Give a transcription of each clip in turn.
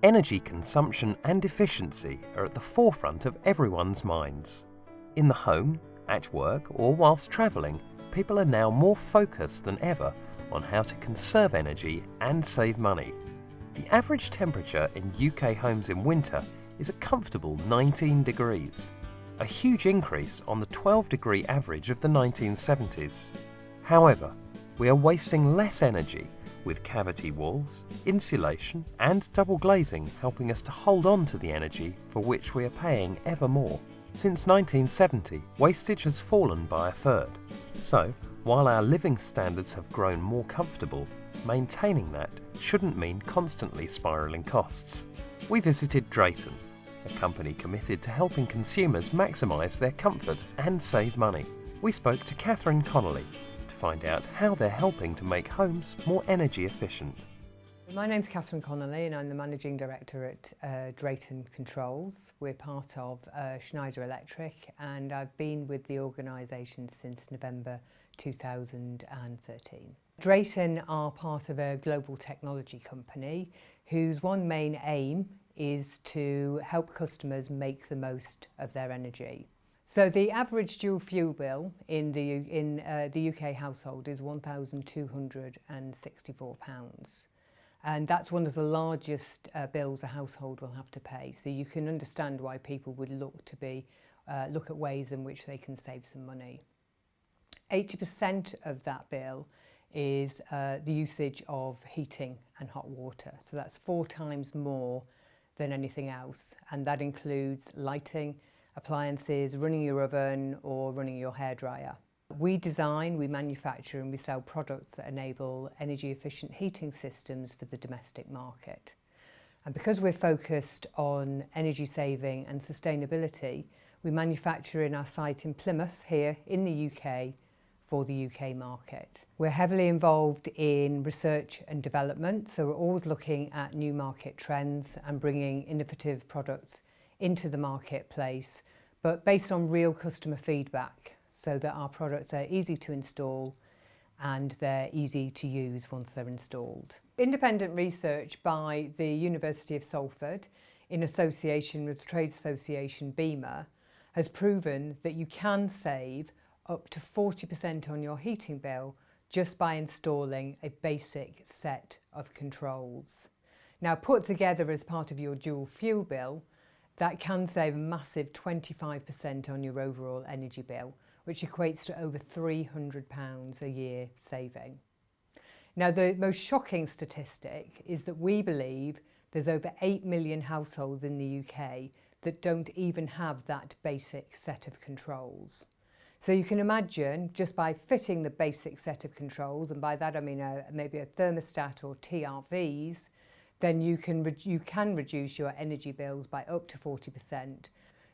Energy consumption and efficiency are at the forefront of everyone's minds. In the home, at work, or whilst travelling, people are now more focused than ever on how to conserve energy and save money. The average temperature in UK homes in winter is a comfortable 19 degrees, a huge increase on the 12-degree average of the 1970s. However, we are wasting less energy, with cavity walls, insulation and double glazing helping us to hold on to the energy for which we are paying ever more. Since 1970, wastage has fallen by a third. So, while our living standards have grown more comfortable, maintaining that shouldn't mean constantly spiralling costs. We visited Drayton, a company committed to helping consumers maximise their comfort and save money. We spoke to Catherine Connolly to find out how they're helping to make homes more energy efficient. My name's Catherine Connolly and I'm the Managing Director at Drayton Controls. We're part of Schneider Electric and I've been with the organisation since November 2013. Drayton are part of a global technology company whose one main aim is to help customers make the most of their energy. So the average dual fuel bill in the UK household is £1,264. And that's one of the largest bills a household will have to pay. So you can understand why people would look at ways in which they can save some money. 80% of that bill is the usage of heating and hot water. So that's 4 times more than anything else. And that includes lighting, appliances, running your oven or running your hairdryer. We design, we manufacture and we sell products that enable energy efficient heating systems for the domestic market. And because we're focused on energy saving and sustainability, we manufacture in our site in Plymouth here in the UK for the UK market. We're heavily involved in research and development, so we're always looking at new market trends and bringing innovative products into the marketplace, but based on real customer feedback, so that our products are easy to install and they're easy to use once they're installed. Independent research by the University of Salford in association with the trade association BEMA has proven that you can save up to 40% on your heating bill just by installing a basic set of controls. Now, put together as part of your dual fuel bill, that can save a massive 25% on your overall energy bill, which equates to over £300 a year saving. Now, the most shocking statistic is that we believe there's over 8 million households in the UK that don't even have that basic set of controls. So you can imagine, just by fitting the basic set of controls, and by that I mean maybe a thermostat or TRVs, then you can reduce your energy bills by up to 40%.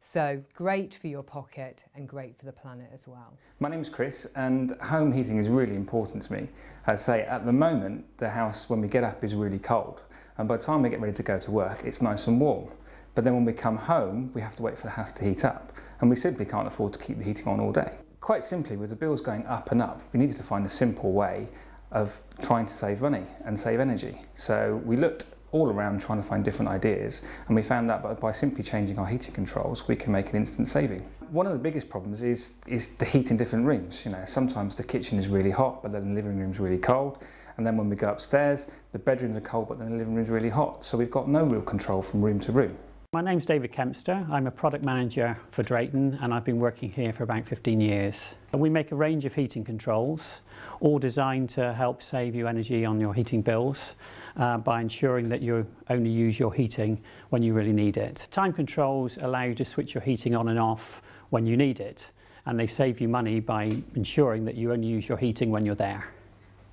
So great for your pocket and great for the planet as well. My name's Chris and home heating is really important to me. As I say, at the moment the house when we get up is really cold and by the time we get ready to go to work it's nice and warm. But then when we come home we have to wait for the house to heat up and we simply can't afford to keep the heating on all day. Quite simply, with the bills going up and up, we needed to find a simple way of trying to save money and save energy. So we looked all around trying to find different ideas and we found that by simply changing our heating controls we can make an instant saving. One of the biggest problems is the heat in different rooms. You know, sometimes the kitchen is really hot but then the living room's really cold, and then when we go upstairs the bedrooms are cold but then the living room's really hot, so we've got no real control from room to room. My name's David Kempster. I'm a product manager for Drayton and I've been working here for about 15 years. We make a range of heating controls, all designed to help save you energy on your heating bills by ensuring that you only use your heating when you really need it. Time controls allow you to switch your heating on and off when you need it, and they save you money by ensuring that you only use your heating when you're there.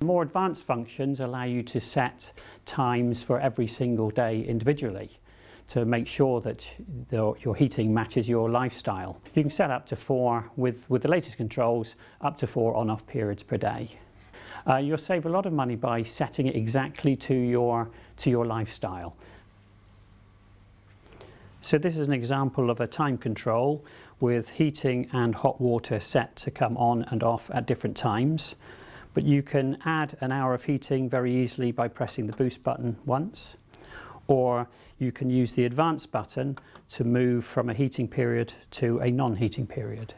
More advanced functions allow you to set times for every single day individually, to make sure that your heating matches your lifestyle. You can set up to 4, with the latest controls, up to 4 on-off periods per day. You'll save a lot of money by setting it exactly to your lifestyle. So this is an example of a time control with heating and hot water set to come on and off at different times. But you can add an hour of heating very easily by pressing the boost button once, or you can use the advanced button to move from a heating period to a non-heating period.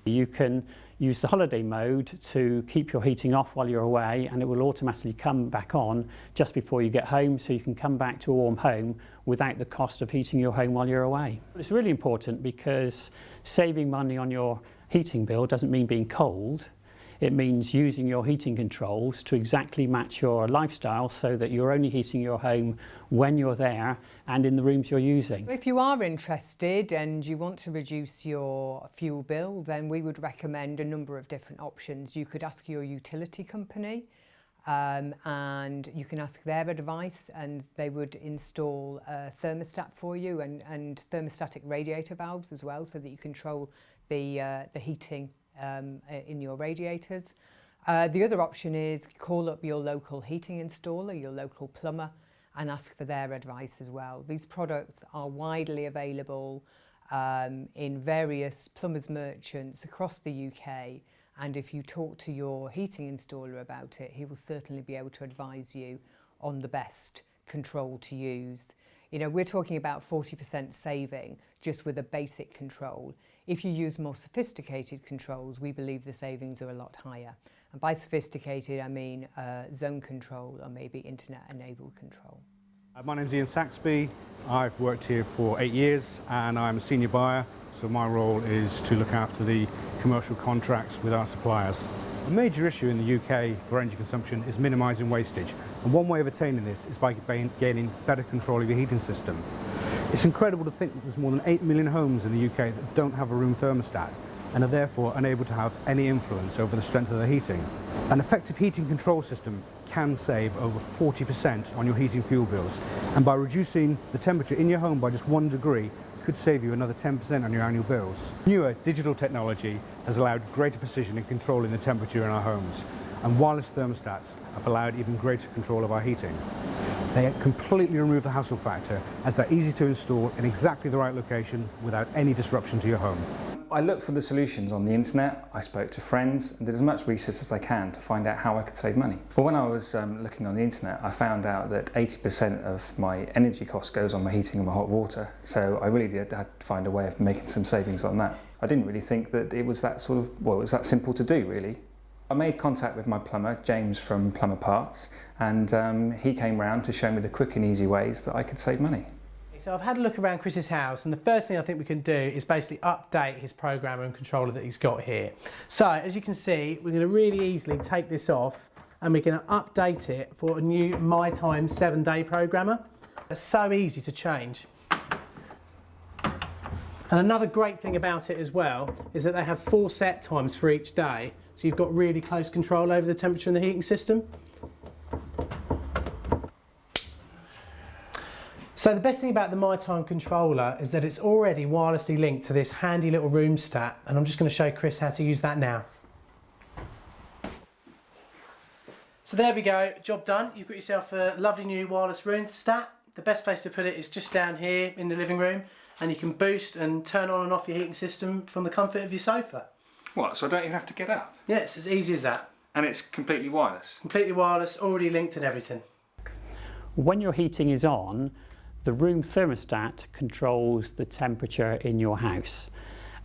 You can use the holiday mode to keep your heating off while you're away, and it will automatically come back on just before you get home, so you can come back to a warm home without the cost of heating your home while you're away. It's really important because saving money on your heating bill doesn't mean being cold. It means using your heating controls to exactly match your lifestyle so that you're only heating your home when you're there and in the rooms you're using. If you are interested and you want to reduce your fuel bill, then we would recommend a number of different options. You could ask your utility company and you can ask their advice, and they would install a thermostat for you and thermostatic radiator valves as well, so that you control the heating in your radiators. The other option is call up your local heating installer, your local plumber, and ask for their advice as well. These products are widely available in various plumbers merchants across the UK, and if you talk to your heating installer about it, he will certainly be able to advise you on the best control to use. You know, we're talking about 40% saving just with a basic control. If you use more sophisticated controls, we believe the savings are a lot higher. And by sophisticated, I mean zone control or maybe internet-enabled control. My name's Ian Saxby. I've worked here for 8 years and I'm a senior buyer, so my role is to look after the commercial contracts with our suppliers. A major issue in the UK for energy consumption is minimising wastage, and one way of attaining this is by gaining better control of your heating system. It's incredible to think that there's more than 8 million homes in the UK that don't have a room thermostat and are therefore unable to have any influence over the strength of their heating. An effective heating control system can save over 40% on your heating fuel bills, and by reducing the temperature in your home by just 1 degree could save you another 10% on your annual bills. Newer digital technology has allowed greater precision in controlling the temperature in our homes, and wireless thermostats have allowed even greater control of our heating. They completely remove the hassle factor, as they're easy to install in exactly the right location without any disruption to your home. I looked for the solutions on the internet, I spoke to friends and did as much research as I can to find out how I could save money. But when I was looking on the internet, I found out that 80% of my energy cost goes on my heating and my hot water, so I really had to find a way of making some savings on that. I didn't really think that it was that sort of, well, it was that simple to do really. I made contact with my plumber, James from Plumber Parts, and he came round to show me the quick and easy ways that I could save money. So I've had a look around Chris's house, and the first thing I think we can do is basically update his programmer and controller that he's got here. So as you can see, we're going to really easily take this off and we're going to update it for a new MyTime 7-day programmer. It's so easy to change. And another great thing about it as well is that they have 4 set times for each day, so you've got really close control over the temperature in the heating system. So the best thing about the MyTime controller is that it's already wirelessly linked to this handy little room stat, and I'm just going to show Chris how to use that now. So there we go, job done. You've got yourself a lovely new wireless room stat. The best place to put it is just down here in the living room, and you can boost and turn on and off your heating system from the comfort of your sofa. What, so I don't even have to get up? Yeah, it's as easy as that. And it's completely wireless? Completely wireless, already linked and everything. When your heating is on, the room thermostat controls the temperature in your house,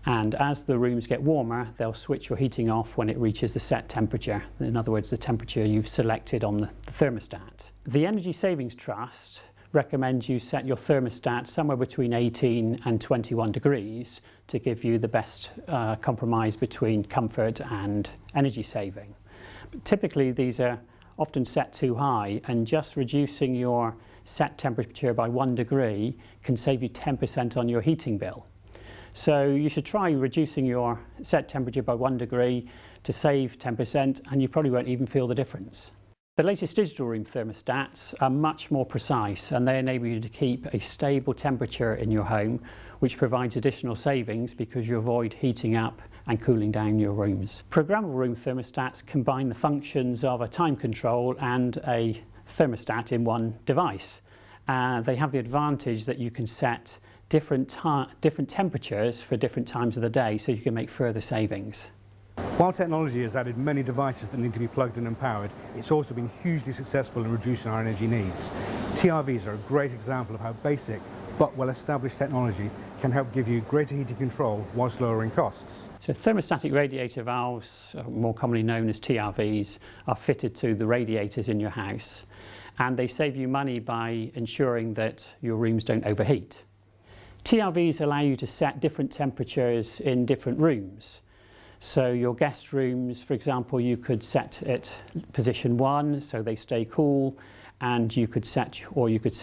and as the rooms get warmer, they'll switch your heating off when it reaches the set temperature. In other words, the temperature you've selected on the thermostat. The Energy Savings Trust recommends you set your thermostat somewhere between 18 and 21 degrees to give you the best compromise between comfort and energy saving. But typically these are often set too high, and just reducing your set temperature by 1 degree can save you 10% on your heating bill. So you should try reducing your set temperature by 1 degree to save 10%, and you probably won't even feel the difference. The latest digital room thermostats are much more precise, and they enable you to keep a stable temperature in your home, which provides additional savings because you avoid heating up and cooling down your rooms. Programmable room thermostats combine the functions of a time control and a thermostat in one device. They have the advantage that you can set different temperatures for different times of the day, so you can make further savings. While technology has added many devices that need to be plugged in and powered, it's also been hugely successful in reducing our energy needs. TRVs are a great example of how basic but well-established technology can help give you greater heating control whilst lowering costs. So thermostatic radiator valves, more commonly known as TRVs, are fitted to the radiators in your house, and they save you money by ensuring that your rooms don't overheat. TRVs allow you to set different temperatures in different rooms. So your guest rooms, for example, you could set it position 1 so they stay cool, and you could set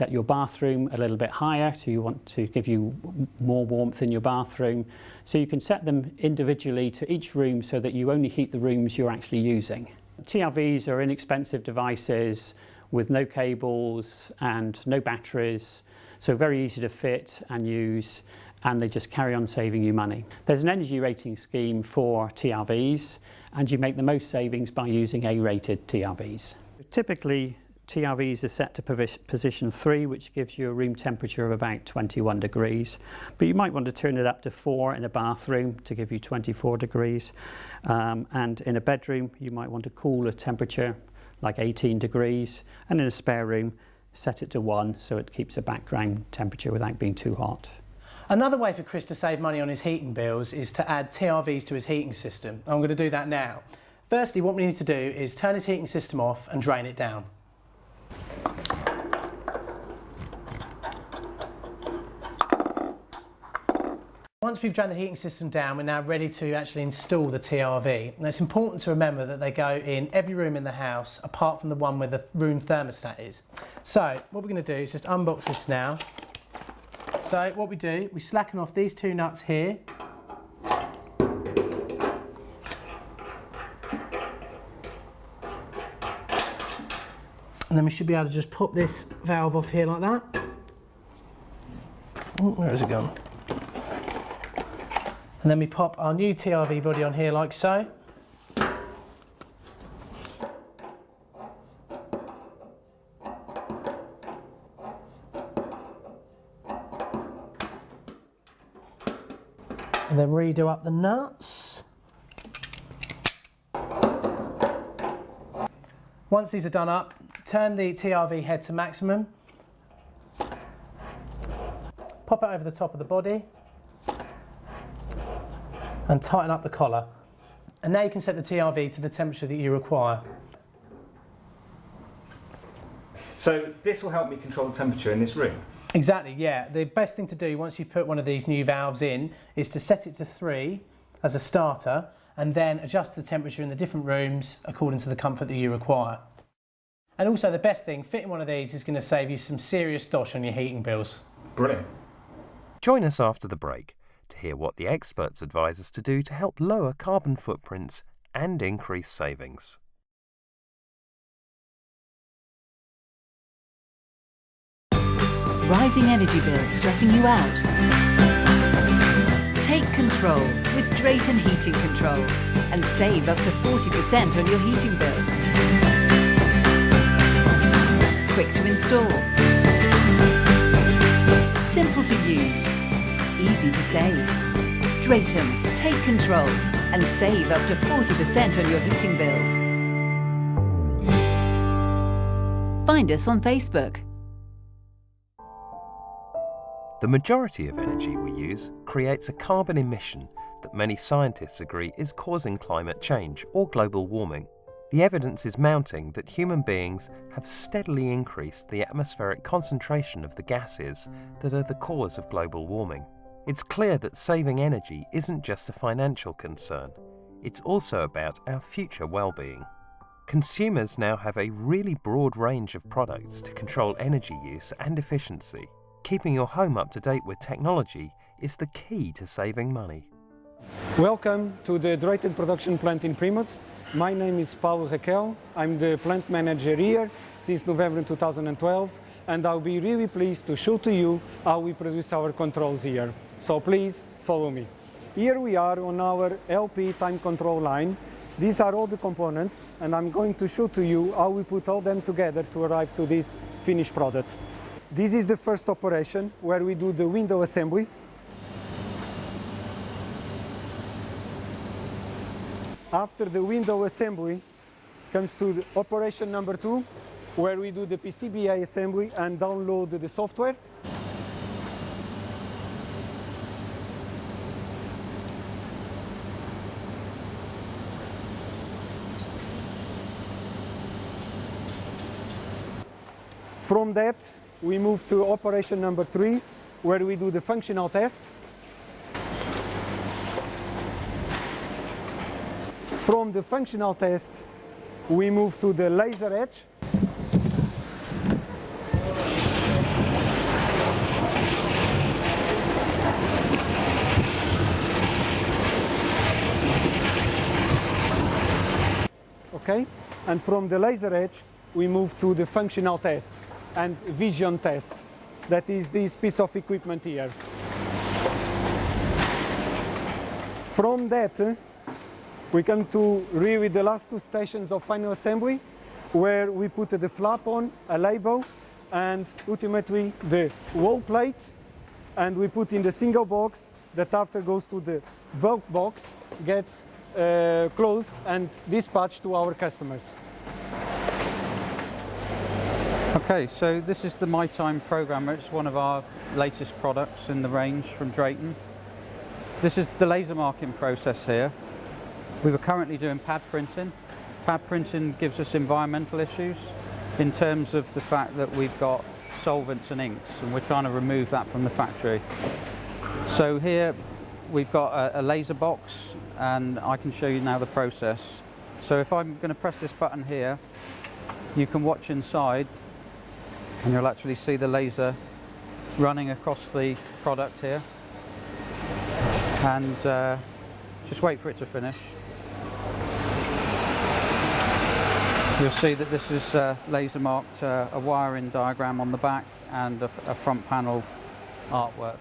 your bathroom a little bit higher, so you want to give you more warmth in your bathroom. So you can set them individually to each room so that you only heat the rooms you're actually using. TRVs are inexpensive devices with no cables and no batteries, so very easy to fit and use, and they just carry on saving you money. There's an energy rating scheme for TRVs, and you make the most savings by using A-rated TRVs. Typically, TRVs are set to position 3, which gives you a room temperature of about 21 degrees, but you might want to turn it up to 4 in a bathroom to give you 24 degrees, and in a bedroom you might want a cooler temperature like 18 degrees, and in a spare room set it to 1 so it keeps a background temperature without being too hot. Another way for Chris to save money on his heating bills is to add TRVs to his heating system. I'm going to do that now. Firstly, what we need to do is turn his heating system off and drain it down. Once we've drained the heating system down, we're now ready to actually install the TRV. And it's important to remember that they go in every room in the house apart from the one where the room thermostat is. So what we're going to do is just unbox this now. So what we do, we slacken off these 2 nuts here. And then we should be able to just pop this valve off here like that. Oh, where has it gone? And then we pop our new TRV body on here like so. And then redo up the nuts. Once these are done up, turn the TRV head to maximum. Pop it over the top of the body. And tighten up the collar. And now you can set the TRV to the temperature that you require. So this will help me control the temperature in this room? Exactly, yeah. The best thing to do once you've put one of these new valves in is to set it to 3 as a starter and then adjust the temperature in the different rooms according to the comfort that you require. And also the best thing, fitting one of these is going to save you some serious dosh on your heating bills. Brilliant. Join us after the break to hear what the experts advise us to do to help lower carbon footprints and increase savings. Rising energy bills stressing you out? Take control with Drayton Heating Controls and save up to 40% on your heating bills. Quick to install. Simple to use. Easy to save. Drayton, take control and save up to 40% on your heating bills. Find us on Facebook. The majority of energy we use creates a carbon emission that many scientists agree is causing climate change or global warming. The evidence is mounting that human beings have steadily increased the atmospheric concentration of the gases that are the cause of global warming. It's clear that saving energy isn't just a financial concern, it's also about our future well-being. Consumers now have a really broad range of products to control energy use and efficiency. Keeping your home up to date with technology is the key to saving money. Welcome to the Drayton production plant in Plymouth. My name is Paulo Raquel. I'm the plant manager here since November 2012, and I'll be really pleased to show to you how we produce our controls here. So please follow me. Here we are on our LP time control line. These are all the components, and I'm going to show to you how we put all them together to arrive to this finished product. This is the first operation where we do the window assembly. After the window assembly comes to the operation number 2, where we do the PCBA assembly and download the software. From that, we move to operation number 3, where we do the functional test. From the functional test, we move to the laser edge. Okay, and from the laser edge, we move to the functional test and vision test. That is this piece of equipment here. From that, we come to really the last 2 stations of final assembly, where we put the flap on, a label, and ultimately the wall plate, and we put in the single box that after goes to the bulk box, gets closed and dispatched to our customers. Okay, so this is the MyTime programmer. It's one of our latest products in the range from Drayton. This is the laser marking process here. We were currently doing pad printing. Pad printing gives us environmental issues in terms of the fact that we've got solvents and inks, and we're trying to remove that from the factory. So here we've got a laser box, and I can show you now the process. So if I'm going to press this button here, you can watch inside, and you'll actually see the laser running across the product here. And just wait for it to finish. You'll see that this is laser marked a wiring diagram on the back and a front panel artwork.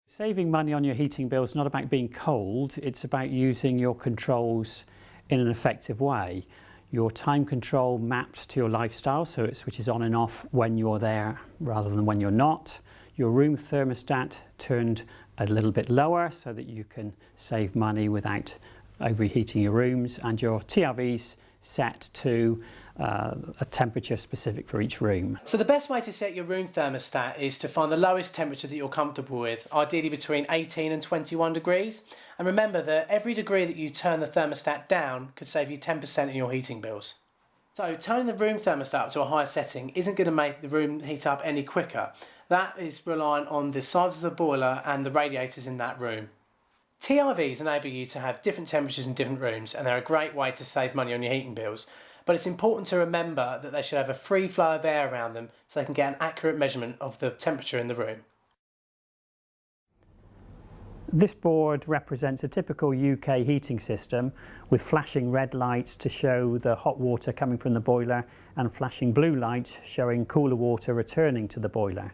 Saving money on your heating bill is not about being cold, it's about using your controls in an effective way. Your time control maps to your lifestyle, so it switches on and off when you're there rather than when you're not. Your room thermostat turned a little bit lower so that you can save money without overheating your rooms, and your TRVs set to a temperature specific for each room. So the best way to set your room thermostat is to find the lowest temperature that you're comfortable with, ideally between 18 and 21 degrees. And remember that every degree that you turn the thermostat down could save you 10% in your heating bills. So turning the room thermostat up to a higher setting isn't going to make the room heat up any quicker. That is reliant on the size of the boiler and the radiators in that room. TRVs enable you to have different temperatures in different rooms, and they're a great way to save money on your heating bills. But it's important to remember that they should have a free flow of air around them so they can get an accurate measurement of the temperature in the room. This board represents a typical UK heating system with flashing red lights to show the hot water coming from the boiler and flashing blue lights showing cooler water returning to the boiler.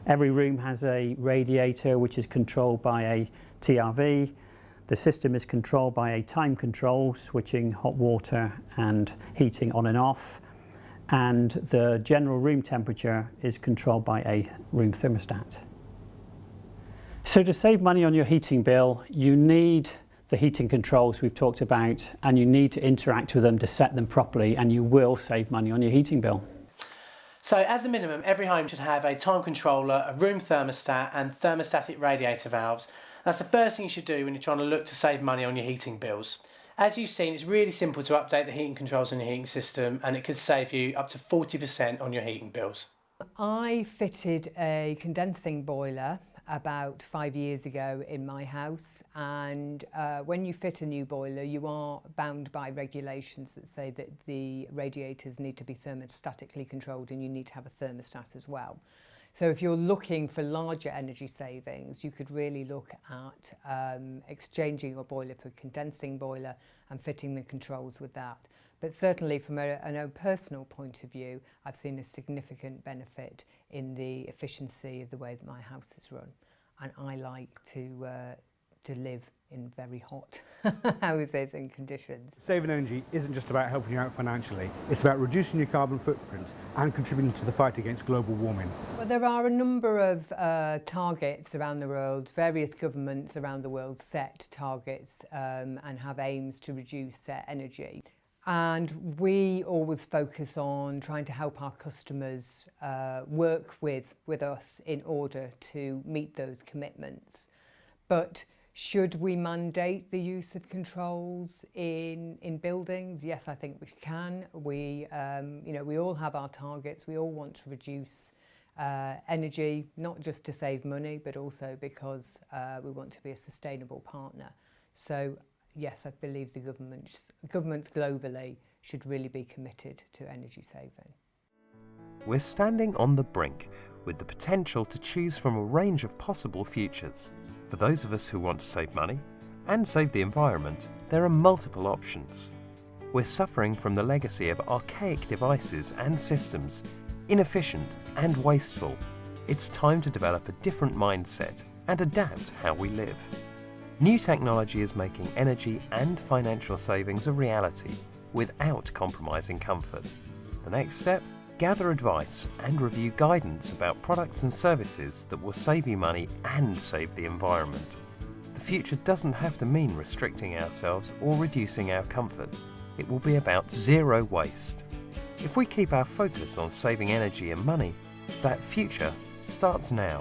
Every room has a radiator which is controlled by a TRV. The system is controlled by a time control, switching hot water and heating on and off. And the general room temperature is controlled by a room thermostat. So to save money on your heating bill, you need the heating controls we've talked about, and you need to interact with them to set them properly, and you will save money on your heating bill. So as a minimum, every home should have a time controller, a room thermostat and thermostatic radiator valves. That's the first thing you should do when you're trying to look to save money on your heating bills. As you've seen, it's really simple to update the heating controls on your heating system, and it could save you up to 40% on your heating bills. I fitted a condensing boiler about 5 years ago in my house, and when you fit a new boiler you are bound by regulations that say that the radiators need to be thermostatically controlled, and you need to have a thermostat as well. So if you're looking for larger energy savings, you could really look at exchanging your boiler for a condensing boiler and fitting the controls with that. But certainly from an own personal point of view, I've seen a significant benefit in the efficiency of the way that my house is run. And I like to live in very hot houses and conditions. Saving energy isn't just about helping you out financially, it's about reducing your carbon footprint and contributing to the fight against global warming. Well, there are a number of targets around the world. Various governments around the world set targets and have aims to reduce their energy. And we always focus on trying to help our customers work with us in order to meet those commitments. But should we mandate the use of controls in buildings? Yes, I think we can. We all have our targets. We all want to reduce energy, not just to save money, but also because we want to be a sustainable partner. So yes, I believe the governments globally should really be committed to energy saving. We're standing on the brink with the potential to choose from a range of possible futures. For those of us who want to save money and save the environment, there are multiple options. We're suffering from the legacy of archaic devices and systems, inefficient and wasteful. It's time to develop a different mindset and adapt how we live. New technology is making energy and financial savings a reality without compromising comfort. The next step? Gather advice and review guidance about products and services that will save you money and save the environment. The future doesn't have to mean restricting ourselves or reducing our comfort. It will be about zero waste. If we keep our focus on saving energy and money, that future starts now.